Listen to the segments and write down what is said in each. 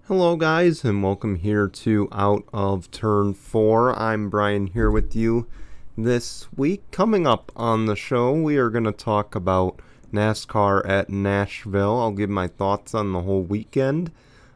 Hello guys, and welcome here to Out of Turn 4. I'm Brian here with you this week. Coming up on the show, we are going to talk about NASCAR at Nashville. I'll give my thoughts on the whole weekend.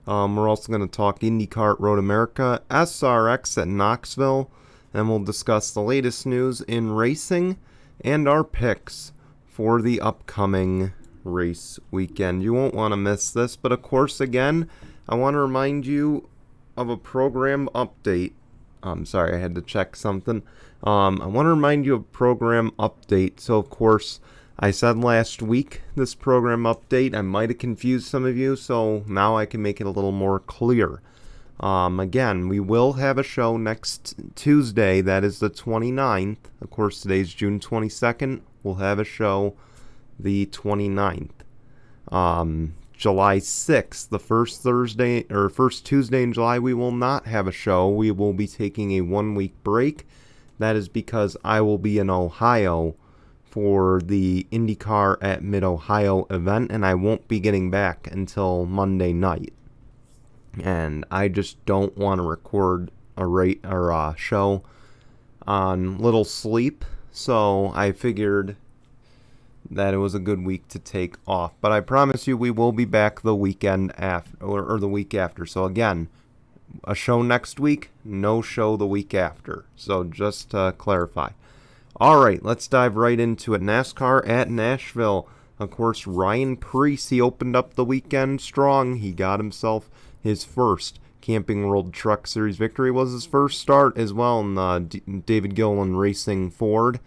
We're also going to talk IndyCar at Road America, SRX at Knoxville, and we'll discuss the latest news in racing and our picks for the upcoming race weekend. You won't want to miss this, but of course, again, I want to remind you of a program update. Sorry, I had to check something. I want to remind you of a program update. So, of course, I said last week this program update. I might have confused some of you, so now I can make it a little more clear. Again, we will have a show next Tuesday. That is the 29th. Of course, today's June 22nd. We'll have a show the 29th. July 6th, the first Tuesday in July, we will not have a show. We will be taking a 1-week break. That is because I will be in Ohio for the IndyCar at Mid-Ohio event, and I won't be getting back until Monday night. And I just don't want to record a show on little sleep, so I figured that it was a good week to take off. But I promise you we will be back the weekend after, or the week after. So again, a show next week, no show the week after. So just to clarify. All right, let's dive right into it. NASCAR at Nashville. Of course, Ryan Preece, he opened up the weekend strong. He got himself his first Camping World Truck Series victory. It was his first start as well in the David Gilliland Racing Ford.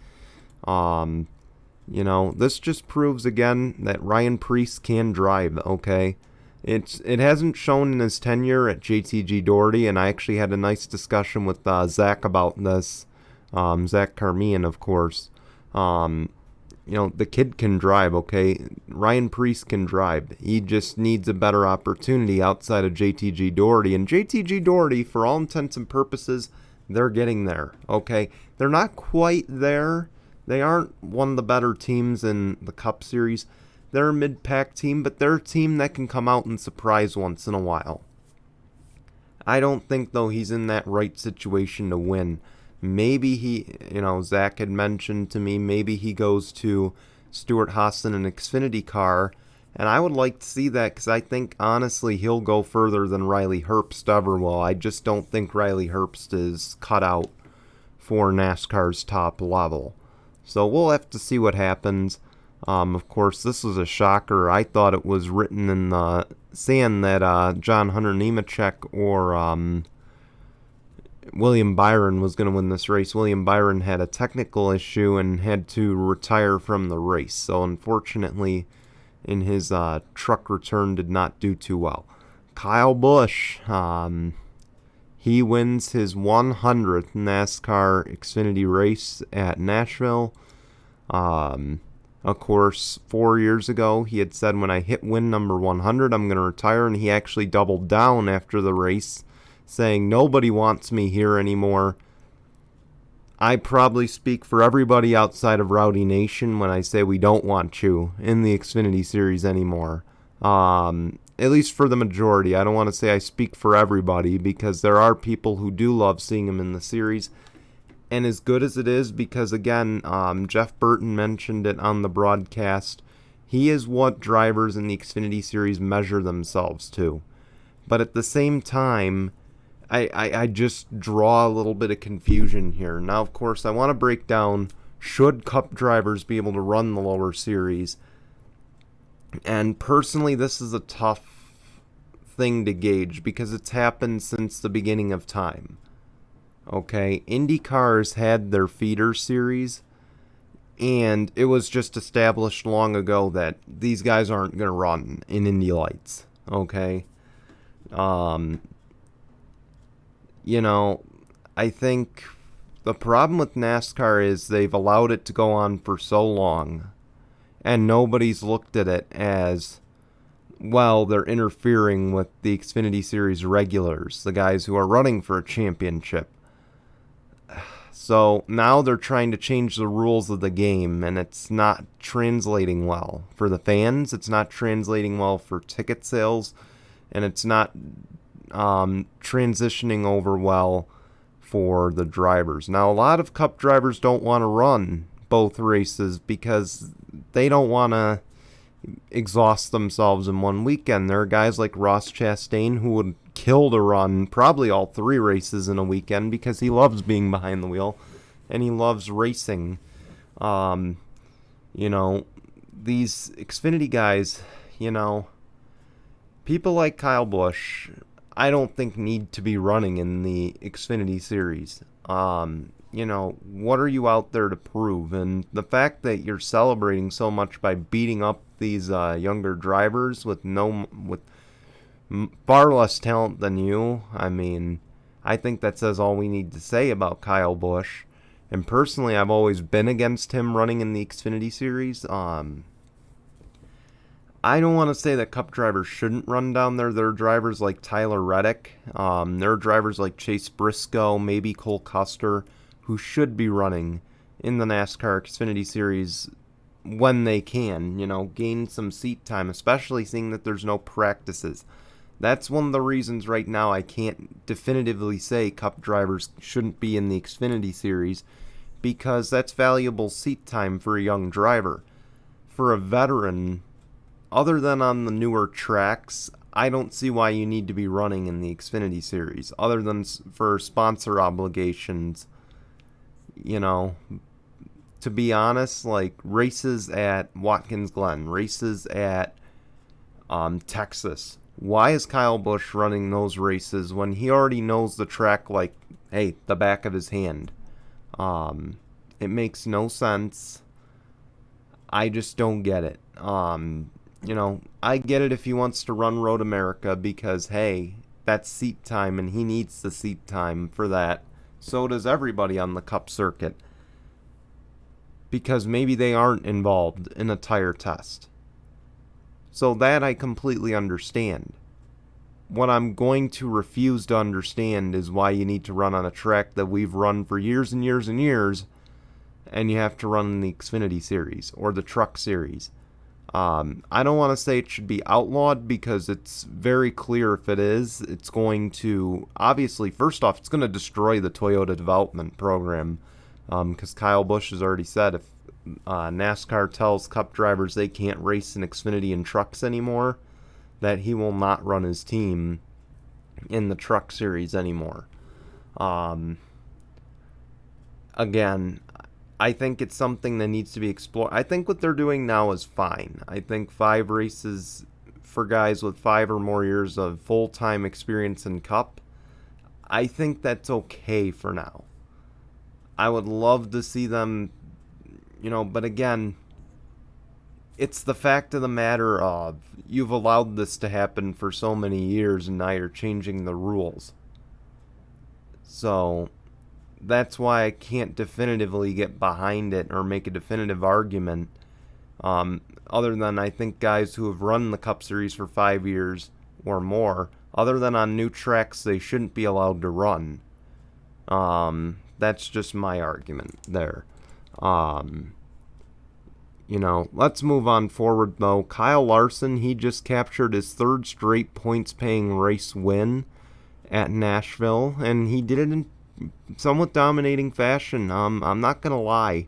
This just proves again that Ryan Preece can drive, okay? It hasn't shown in his tenure at JTG Doherty, and I actually had a nice discussion with Zach about this. Zach Carmian, of course. The kid can drive, okay? Ryan Preece can drive. He just needs a better opportunity outside of JTG Doherty. And JTG Doherty, for all intents and purposes, they're getting there, okay? They're not quite there. They aren't one of the better teams in the Cup Series. They're a mid-pack team, but they're a team that can come out and surprise once in a while. I don't think, though, he's in that right situation to win. Maybe Zach had mentioned to me, maybe he goes to Stewart-Haas in an Xfinity car, and I would like to see that because I think, honestly, he'll go further than Riley Herbst ever will. I just don't think Riley Herbst is cut out for NASCAR's top level. So we'll have to see what happens. Of course, this was a shocker. I thought it was written in the sand that John Hunter Nemechek or William Byron was going to win this race. William Byron had a technical issue and had to retire from the race. So unfortunately, in his truck return, did not do too well. Kyle Busch, he wins his 100th NASCAR Xfinity race at Nashville. Of course, 4 years ago, he had said, when I hit win number 100, I'm going to retire, and he actually doubled down after the race, saying, nobody wants me here anymore. I probably speak for everybody outside of Rowdy Nation when I say we don't want you in the Xfinity Series anymore. At least for the majority. I don't want to say I speak for everybody because there are people who do love seeing him in the series. And as good as it is, because again, Jeff Burton mentioned it on the broadcast, he is what drivers in the Xfinity Series measure themselves to. But at the same time, I just draw a little bit of confusion here. Now, of course, I want to break down, should Cup drivers be able to run the lower series? And personally, this is a tough thing to gauge because it's happened since the beginning of time. Okay, IndyCars had their feeder series, and it was just established long ago that these guys aren't going to run in Indy Lights. Okay, I think the problem with NASCAR is they've allowed it to go on for so long, and nobody's looked at it as, well, they're interfering with the Xfinity Series regulars, the guys who are running for a championship. So now they're trying to change the rules of the game, and it's not translating well for the fans. It's not translating well for ticket sales, and it's not transitioning over well for the drivers. Now, a lot of Cup drivers don't want to run both races because they don't want to exhaust themselves in one weekend. There are guys like Ross Chastain who would kill to run probably all 3 races in a weekend because he loves being behind the wheel and he loves racing. These Xfinity guys, people like Kyle Busch, I don't think need to be running in the Xfinity Series. What are you out there to prove? And the fact that you're celebrating so much by beating up these younger drivers with far less talent than you, I think that says all we need to say about Kyle Busch. And personally, I've always been against him running in the Xfinity Series. I don't want to say that Cup drivers shouldn't run down there. There are drivers like Tyler Reddick. There are drivers like Chase Briscoe, maybe Cole Custer, who should be running in the NASCAR Xfinity Series when they can, gain some seat time, especially seeing that there's no practices. That's one of the reasons right now I can't definitively say Cup drivers shouldn't be in the Xfinity Series, because that's valuable seat time for a young driver. For a veteran, other than on the newer tracks, I don't see why you need to be running in the Xfinity Series, other than for sponsor obligations. To be honest, like races at Watkins Glen, races at Texas. Why is Kyle Busch running those races when he already knows the track like, hey, the back of his hand? It makes no sense. I just don't get it. I get it if he wants to run Road America because, hey, that's seat time and he needs the seat time for that. So does everybody on the Cup circuit. Because maybe they aren't involved in a tire test. So that I completely understand. What I'm going to refuse to understand is why you need to run on a track that we've run for years and years and years, and you have to run in the Xfinity Series or the Truck Series. I don't want to say it should be outlawed because it's very clear if it is, it's going to, obviously, first off, it's going to destroy the Toyota development program. Because Kyle Busch has already said if NASCAR tells Cup drivers they can't race in Xfinity and trucks anymore, that he will not run his team in the Truck Series anymore. Again, I think it's something that needs to be explored. I think what they're doing now is fine. I think 5 races for guys with 5 or more years of full-time experience in Cup, I think that's okay for now. I would love to see them, but again, it's the fact of the matter of you've allowed this to happen for so many years and now you're changing the rules. So that's why I can't definitively get behind it or make a definitive argument. Other than I think guys who have run the Cup Series for 5 years or more, other than on new tracks, they shouldn't be allowed to run. That's just my argument there. Let's move on forward, though. Kyle Larson, he just captured his 3rd straight points-paying race win at Nashville, and he did it in somewhat dominating fashion. I'm not going to lie.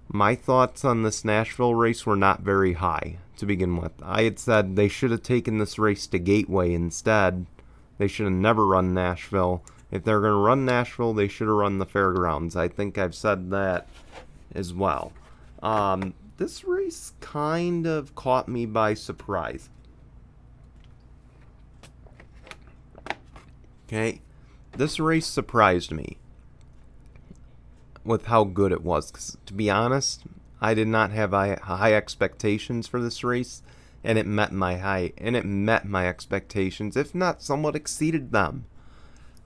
My thoughts on this Nashville race were not very high to begin with. I had said they should have taken this race to Gateway instead. They should have never run Nashville. If they're going to run Nashville, they should have run the fairgrounds. I think I've said that as well. This race kind of caught me by surprise. Okay, this race surprised me with how good it was. 'Cause, to be honest, I did not have high expectations for this race, and it met my expectations, if not somewhat exceeded them.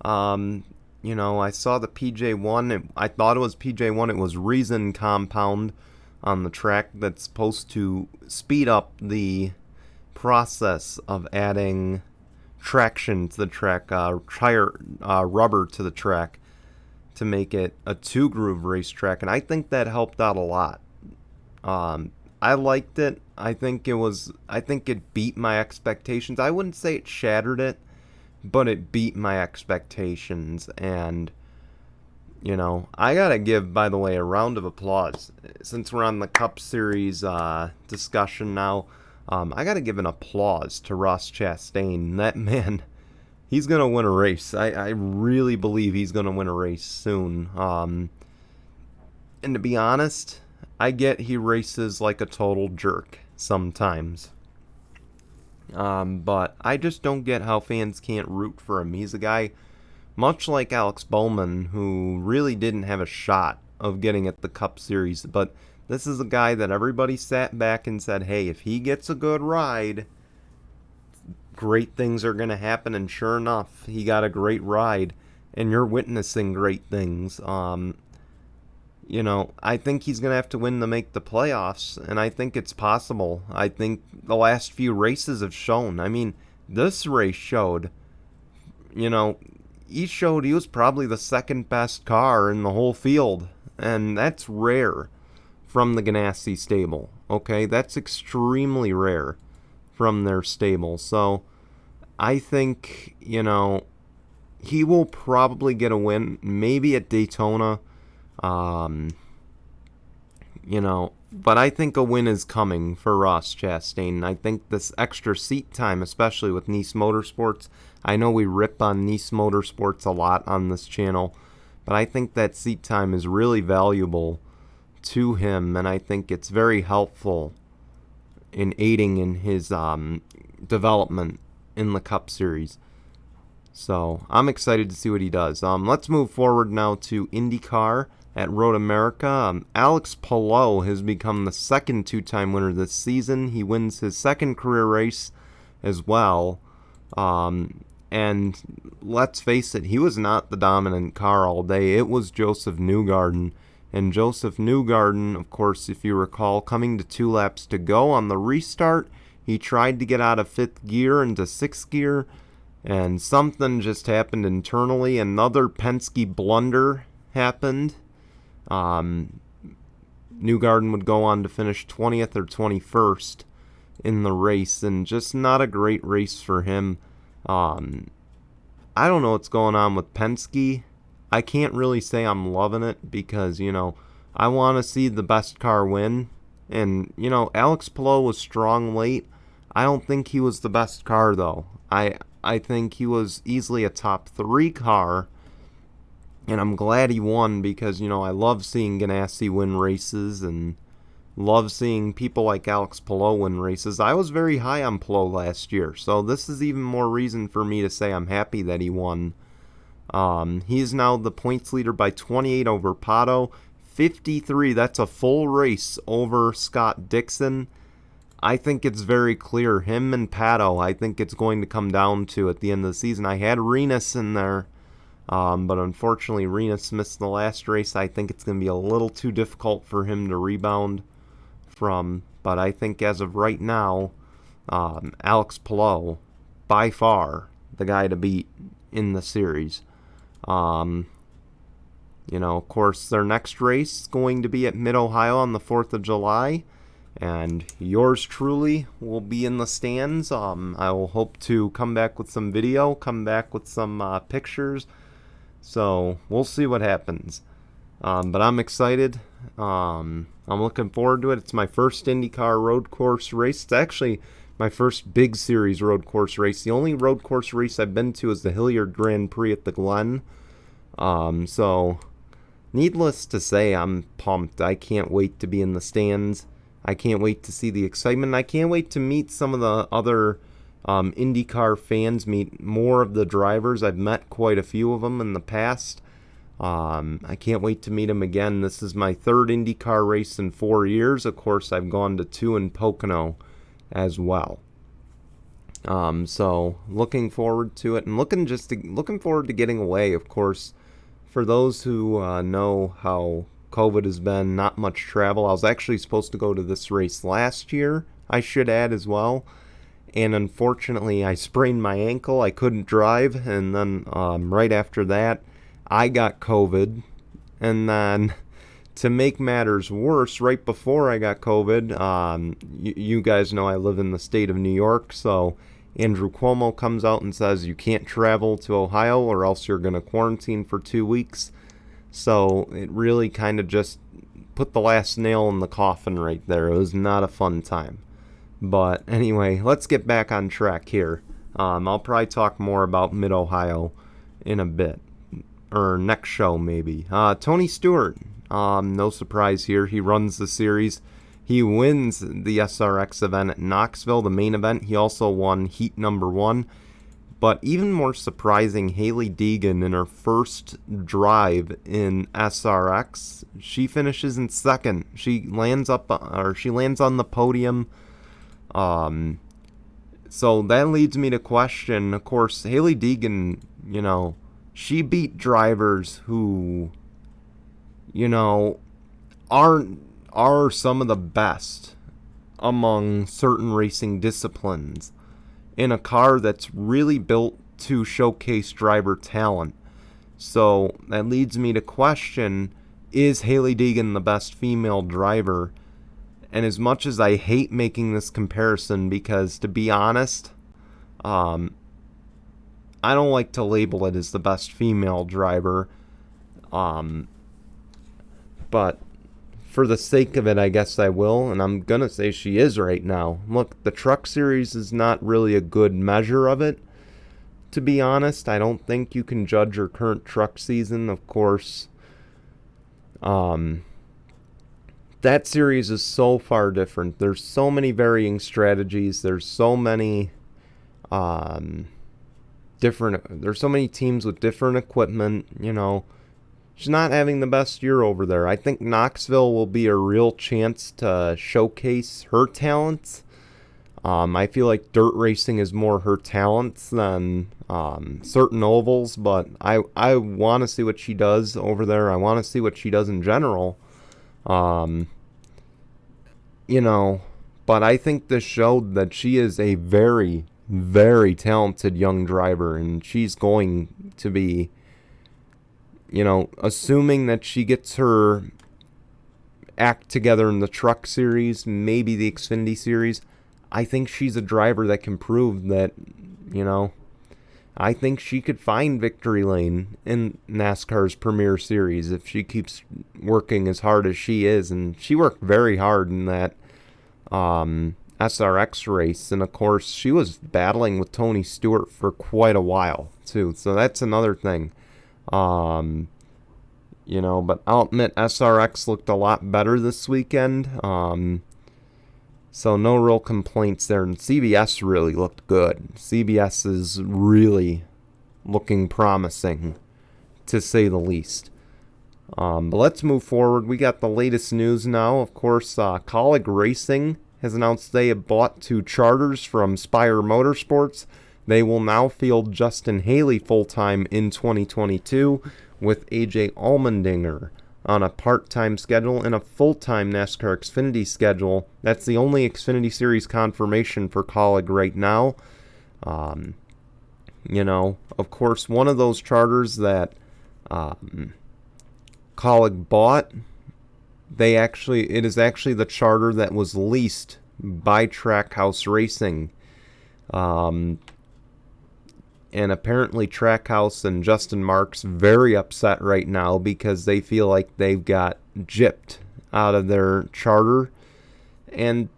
I saw the PJ1. I thought it was PJ1. It was Reason Compound on the track that's supposed to speed up the process of adding traction to the track, rubber to the track to make it a 2-groove racetrack, and I think that helped out a lot. I liked it. I think it beat my expectations. I wouldn't say it shattered it, but it beat my expectations. And, I gotta give, by the way, a round of applause. Since we're on the Cup Series discussion now, I gotta give an applause to Ross Chastain. That man, he's gonna win a race. I really believe he's gonna win a race soon. And to be honest, I get he races like a total jerk sometimes. But I just don't get how fans can't root for him. He's a guy, much like Alex Bowman, who really didn't have a shot of getting at the Cup Series. But this is a guy that everybody sat back and said, hey, if he gets a good ride, great things are going to happen. And sure enough, he got a great ride, and you're witnessing great things. I think he's going to have to win to make the playoffs, and I think it's possible. I think the last few races have shown. I mean, this race showed, he showed he was probably the second best car in the whole field, and that's rare from the Ganassi stable, okay? That's extremely rare from their stable. So I think, he will probably get a win, maybe at Daytona. But I think a win is coming for Ross Chastain. I think this extra seat time, especially with Nice Motorsports, I know we rip on Nice Motorsports a lot on this channel, but I think that seat time is really valuable to him, and I think it's very helpful in aiding in his development in the Cup Series. So I'm excited to see what he does. Let's move forward now to IndyCar at Road America. Alex Palou has become the second two-time winner this season. He wins his second career race as well. And let's face it, he was not the dominant car all day. It was Joseph Newgarden. And Joseph Newgarden, of course, if you recall, coming to 2 laps to go on the restart, he tried to get out of 5th gear into 6th gear, and something just happened internally. Another Penske blunder happened. Newgarden would go on to finish 20th or 21st in the race, and just not a great race for him. I don't know what's going on with Penske. I can't really say I'm loving it because, I want to see the best car win. And, Alex Palou was strong late. I don't think he was the best car, though. I think he was easily a top 3 car. And I'm glad he won because, I love seeing Ganassi win races and love seeing people like Alex Palou win races. I was very high on Palou last year, so this is even more reason for me to say I'm happy that he won. He is now the points leader by 28 over Pato, 53, that's a full race over Scott Dixon. I think it's very clear, him and Pato, I think it's going to come down to at the end of the season. I had Renus in there, but unfortunately Renus missed the last race. I think it's going to be a little too difficult for him to rebound from, but I think as of right now, Alex Palou, by far, the guy to beat in the series. Of course, their next race is going to be at Mid-Ohio on the 4th of July, and yours truly will be in the stands. I will hope to come back with some video, come back with some pictures, so we'll see what happens. But I'm excited. I'm looking forward to it. It's my first IndyCar road course race. It's actually my first big series road course race. The only road course race I've been to is the Hilliard Grand Prix at the Glen. So needless to say, I'm pumped. I can't wait to be in the stands. I can't wait to see the excitement. I can't wait to meet some of the other IndyCar fans, meet more of the drivers. I've met quite a few of them in the past. I can't wait to meet them again. This is my 3rd IndyCar race in 4 years. Of course, I've gone to 2 in Pocono as well. So looking forward to it, and looking forward to getting away. Of course, for those who know how COVID has been, not much travel. I was actually supposed to go to this race last year, I should add as well. And unfortunately, I sprained my ankle. I couldn't drive. And then right after that, I got COVID. And then to make matters worse, right before I got COVID, you guys know I live in the state of New York. So Andrew Cuomo comes out and says you can't travel to Ohio or else you're going to quarantine for 2 weeks. So it really kind of just put the last nail in the coffin right there. It was not a fun time. But anyway, let's get back on track here. I'll probably talk more about Mid-Ohio in a bit. Or next show, maybe. Tony Stewart. No surprise here. He runs the series. He wins the SRX event at Knoxville, the main event. He also won heat number 1. But even more surprising, Hailie Deegan in her first drive in SRX, she finishes in second. She lands on the podium. So that leads me to question, of course, Hailie Deegan, she beat drivers who, are some of the best among certain racing disciplines in a car that's really built to showcase driver talent. So that leads me to question, is Hailie Deegan the best female driver? And as much as I hate making this comparison, because to be honest, I don't like to label it as the best female driver. But for the sake of it, I guess I will, and I'm going to say she is right now. Look, the Truck Series is not really a good measure of it, to be honest. I don't think you can judge her current truck season, of course. That series is so far different. There's so many varying strategies. There's so many there's so many teams with different equipment, She's not having the best year over there. I think Knoxville will be a real chance to showcase her talents. I feel like dirt racing is more her talents than certain ovals, but I want to see what she does over there. I want to see what she does in general. But I think this showed that she is a very, very talented young driver, and she's going to be, assuming that she gets her act together in the Truck Series, maybe the Xfinity Series, I think she's a driver that can prove that, I think she could find victory lane in NASCAR's Premier Series if she keeps working as hard as she is. And she worked very hard in that SRX race. And, of course, she was battling with Tony Stewart for quite a while, too. So that's another thing. But I'll admit SRX looked a lot better this weekend. So no real complaints there. And CBS really looked good. CBS is really looking promising, to say the least. But let's move forward. We got the latest news now. Of course, Colleague Racing has announced they have bought 2 charters from Spire Motorsports. They will now field Justin Haley full-time in 2022 with AJ Allmendinger on a part-time schedule and a full-time NASCAR Xfinity schedule. That's the only Xfinity Series confirmation for Colleague right now. Of course, one of those charters that Colleague bought, it is actually the charter that was leased by Trackhouse Racing. And apparently Trackhouse and Justin Marks very upset right now because they feel like they've got gypped out of their charter. And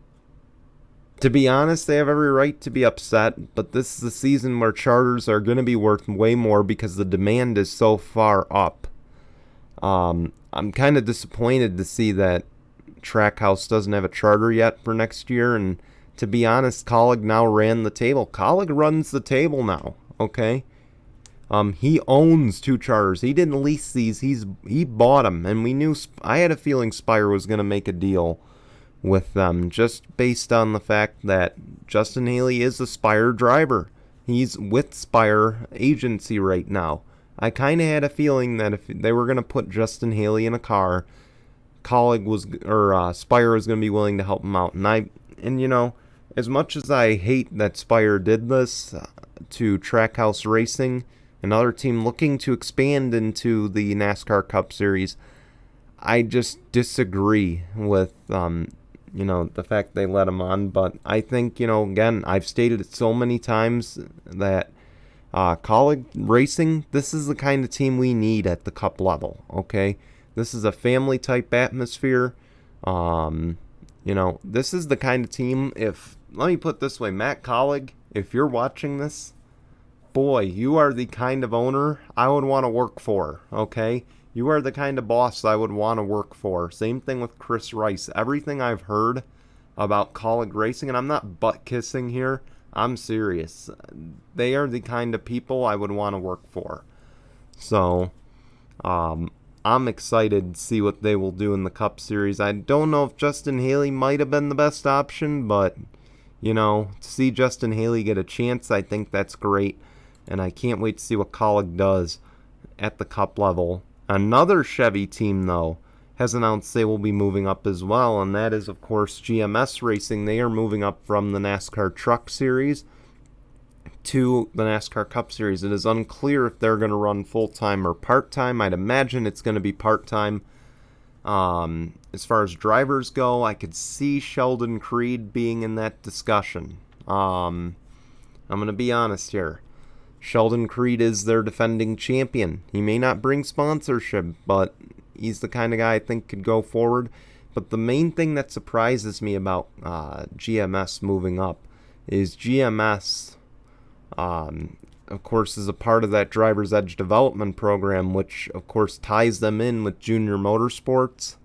to be honest, they have every right to be upset, but this is a season where charters are going to be worth way more because the demand is so far up. I'm kind of disappointed to see that Trackhouse doesn't have a charter yet for next year, and to be honest, Colleague now ran the table. Colleague runs the table now. Okay, he owns 2 charters. He didn't lease these. He bought them, and we knew. I had a feeling Spire was going to make a deal with them, just based on the fact that Justin Haley is a Spire driver. He's with Spire Agency right now. I kind of had a feeling that if they were going to put Justin Haley in a car, Spire was going to be willing to help him out. And as much as I hate that Spire did this to Trackhouse Racing, another team looking to expand into the NASCAR Cup Series, I just disagree with, the fact they let him on. But I think, again, I've stated it so many times that college racing, this is the kind of team we need at the cup level, okay? This is a family-type atmosphere. This is the kind of team, let me put it this way, Matt Collig, if you're watching this, boy, you are the kind of owner I would want to work for, okay? You are the kind of boss I would want to work for. Same thing with Chris Rice. Everything I've heard about Collig Racing, and I'm not butt-kissing here, I'm serious. They are the kind of people I would want to work for. So, I'm excited to see what they will do in the Cup Series. I don't know if Justin Haley might have been the best option, but, to see Justin Haley get a chance, I think that's great. And I can't wait to see what Collig does at the Cup level. Another Chevy team, though, has announced they will be moving up as well, and that is, of course, GMS Racing. They are moving up from the NASCAR Truck Series to the NASCAR Cup Series. It is unclear if they're going to run full-time or part-time. I'd imagine it's going to be part-time. As far as drivers go, I could see Sheldon Creed being in that discussion. I'm going to be honest here. Sheldon Creed is their defending champion. He may not bring sponsorship, but he's the kind of guy I think could go forward. But the main thing that surprises me about GMS moving up is GMS, of course, is a part of that Driver's Edge development program, which, of course, ties them in with Junior Motorsports.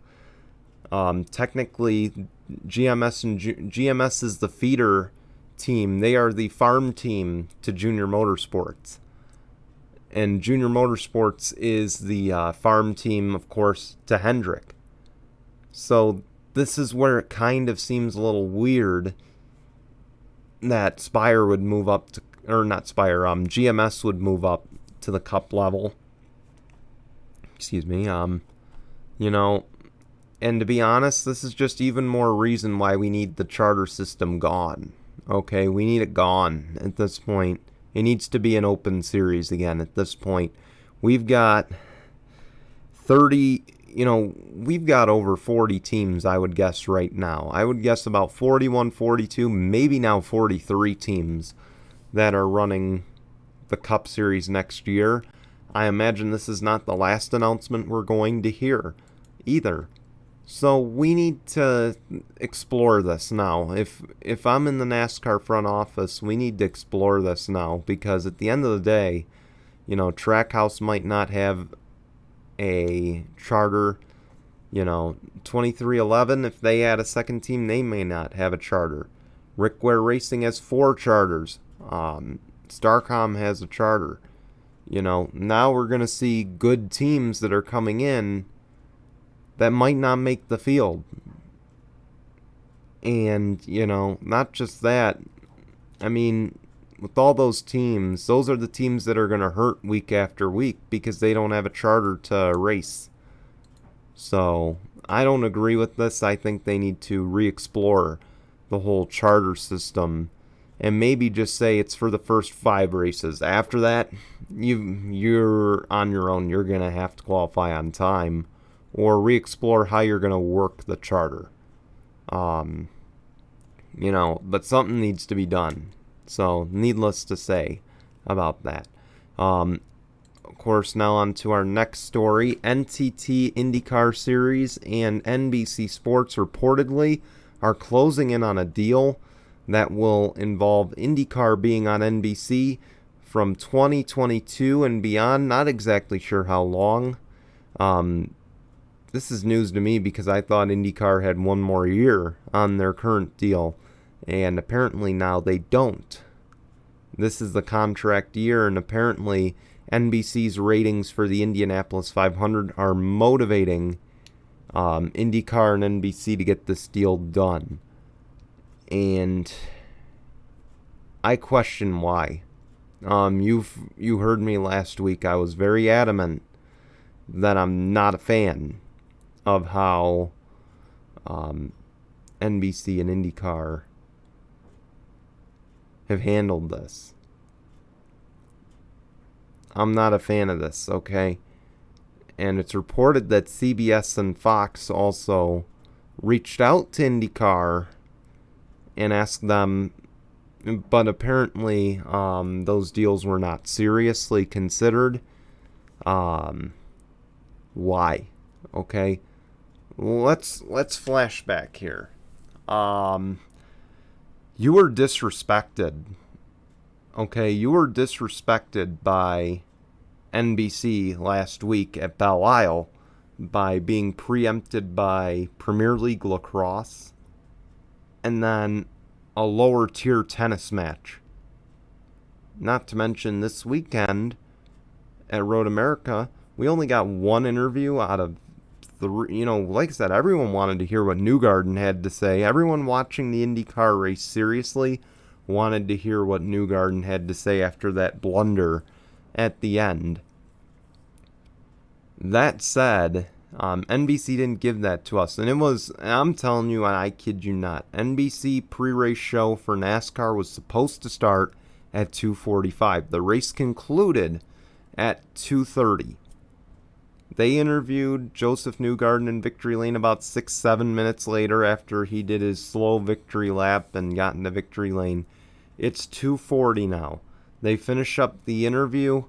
Technically, GMS is the feeder team. They are the farm team to Junior Motorsports, and Junior Motorsports is the farm team, of course, to Hendrick. So this is where it kind of seems a little weird that Spire would move up to, or not Spire, GMS would move up to the Cup level. Excuse me. And to be honest, this is just even more reason why we need the charter system gone. Okay, we need it gone at this point. It needs to be an open series again at this point. We've got 30, we've got over 40 teams, I would guess, right now. I would guess about 41, 42, maybe now 43 teams that are running the Cup Series next year. I imagine this is not the last announcement we're going to hear either. So we need to explore this now. If I'm in the NASCAR front office, we need to explore this now, because at the end of the day, Trackhouse might not have a charter. 2311, if they add a second team, they may not have a charter. Rick Ware Racing has 4 charters. Starcom has a charter. Now we're going to see good teams that are coming in that might not make the field. And, not just that. I mean, with all those teams, those are the teams that are going to hurt week after week because they don't have a charter to race. So, I don't agree with this. I think they need to re-explore the whole charter system and maybe just say it's for the first 5 races. After that, you're on your own. You're going to have to qualify on time, or re-explore how you're going to work the charter. But something needs to be done. So, needless to say about that. Of course, now on to our next story. NTT IndyCar Series and NBC Sports reportedly are closing in on a deal that will involve IndyCar being on NBC from 2022 and beyond. Not exactly sure how long. This is news to me because I thought IndyCar had one more year on their current deal, and apparently now they don't. This is the contract year, and apparently NBC's ratings for the Indianapolis 500 are motivating IndyCar and NBC to get this deal done. And I question why. You heard me last week. I was very adamant that I'm not a fan of how NBC and IndyCar have handled this. I'm not a fan of this, okay? And it's reported that CBS and Fox also reached out to IndyCar and asked them, but apparently those deals were not seriously considered. Why? Okay, let's flash back here. You were disrespected. Okay, you were disrespected by NBC last week at Belle Isle by being preempted by Premier League lacrosse and then a lower tier tennis match. Not to mention this weekend at Road America, we only got one interview out of three. Like I said, everyone wanted to hear what Newgarden had to say. Everyone watching the IndyCar race seriously wanted to hear what Newgarden had to say after that blunder at the end. That said, NBC didn't give that to us. And I'm telling you, and I kid you not, NBC pre-race show for NASCAR was supposed to start at 2:45. The race concluded at 2:30. They interviewed Joseph Newgarden in victory lane about 6-7 minutes later after he did his slow victory lap and got into victory lane. It's 2:40 now. They finish up the interview.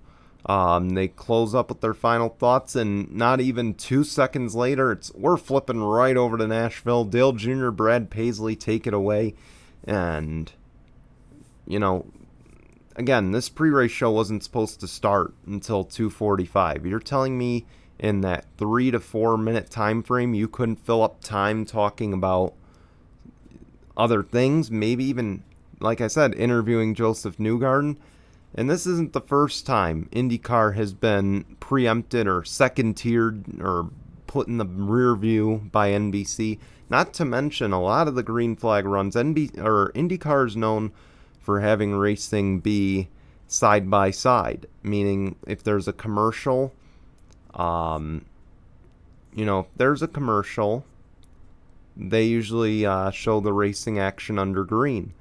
They close up with their final thoughts, and not even 2 seconds later, we're flipping right over to Nashville. Dale Jr., Brad Paisley take it away. And, again, this pre-race show wasn't supposed to start until 2:45. You're telling me in that 3 to 4 minute time frame you couldn't fill up time talking about other things, maybe even, like I said, interviewing Joseph Newgarden? And this isn't the first time IndyCar has been preempted or second-tiered or put in the rear view by NBC. Not to mention a lot of the green flag runs. IndyCar is known for having racing be side by side, meaning if there's a commercial, they usually show the racing action under green.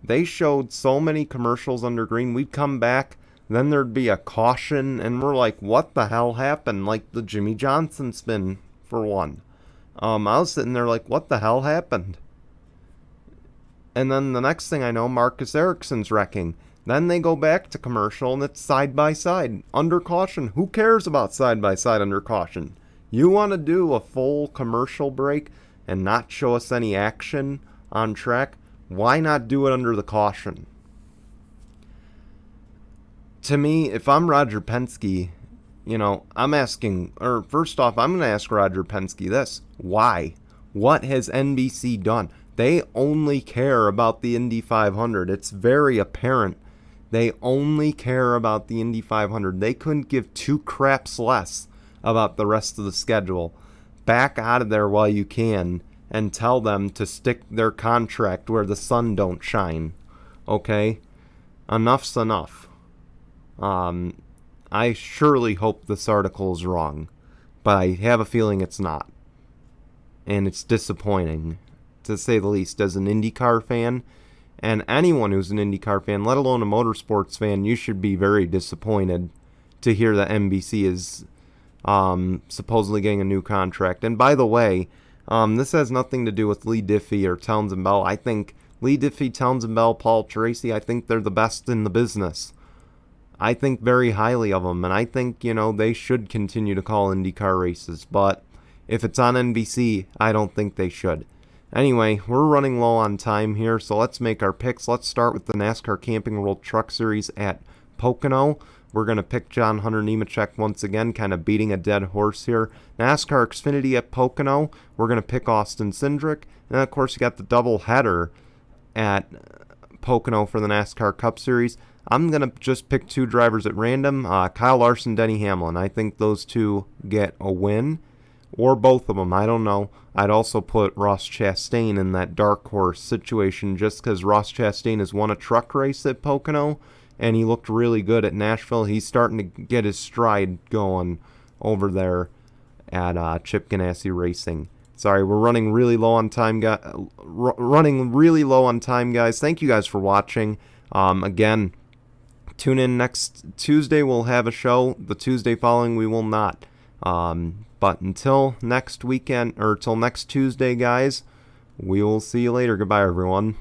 They showed so many commercials under green. We'd come back, then there'd be a caution, and we're like, what the hell happened? Like the Jimmy Johnson spin, for one. I was sitting there like, what the hell happened? And then the next thing I know, Marcus Ericsson's wrecking. Then they go back to commercial, and it's side by side, under caution. Who cares about side by side under caution? You want to do a full commercial break and not show us any action on track? Why not do it under the caution? To me, if I'm Roger Penske, I'm asking, or first off, I'm going to ask Roger Penske this. Why? What has NBC done? They only care about the Indy 500. It's very apparent. They only care about the Indy 500. They couldn't give two craps less about the rest of the schedule. Back out of there while you can and tell them to stick their contract where the sun don't shine. Okay? Enough's enough. I surely hope this article is wrong, but I have a feeling it's not. And it's disappointing, to say the least, as an IndyCar fan. And anyone who's an IndyCar fan, let alone a motorsports fan, you should be very disappointed to hear that NBC is supposedly getting a new contract. And by the way, this has nothing to do with Lee Diffie or Townsend Bell. I think Lee Diffie, Townsend Bell, Paul Tracy, I think they're the best in the business. I think very highly of them, and I think, they should continue to call IndyCar races. But if it's on NBC, I don't think they should. Anyway, we're running low on time here, so let's make our picks. Let's start with the NASCAR Camping World Truck Series at Pocono. We're going to pick John Hunter Nemechek once again, kind of beating a dead horse here. NASCAR Xfinity at Pocono, we're going to pick Austin Cindric. And, of course, you got the double header at Pocono for the NASCAR Cup Series. I'm going to just pick two drivers at random, Kyle Larson, Denny Hamlin. I think those two get a win, or both of them. I don't know. I'd also put Ross Chastain in that dark horse situation just because Ross Chastain has won a truck race at Pocono, and he looked really good at Nashville. He's starting to get his stride going over there at Chip Ganassi Racing. Sorry, we're running really low on time, guys. Thank you guys for watching. Again, tune in next Tuesday. We'll have a show. The Tuesday following, we will not. But until next weekend, or till next Tuesday, guys, we will see you later. Goodbye, everyone.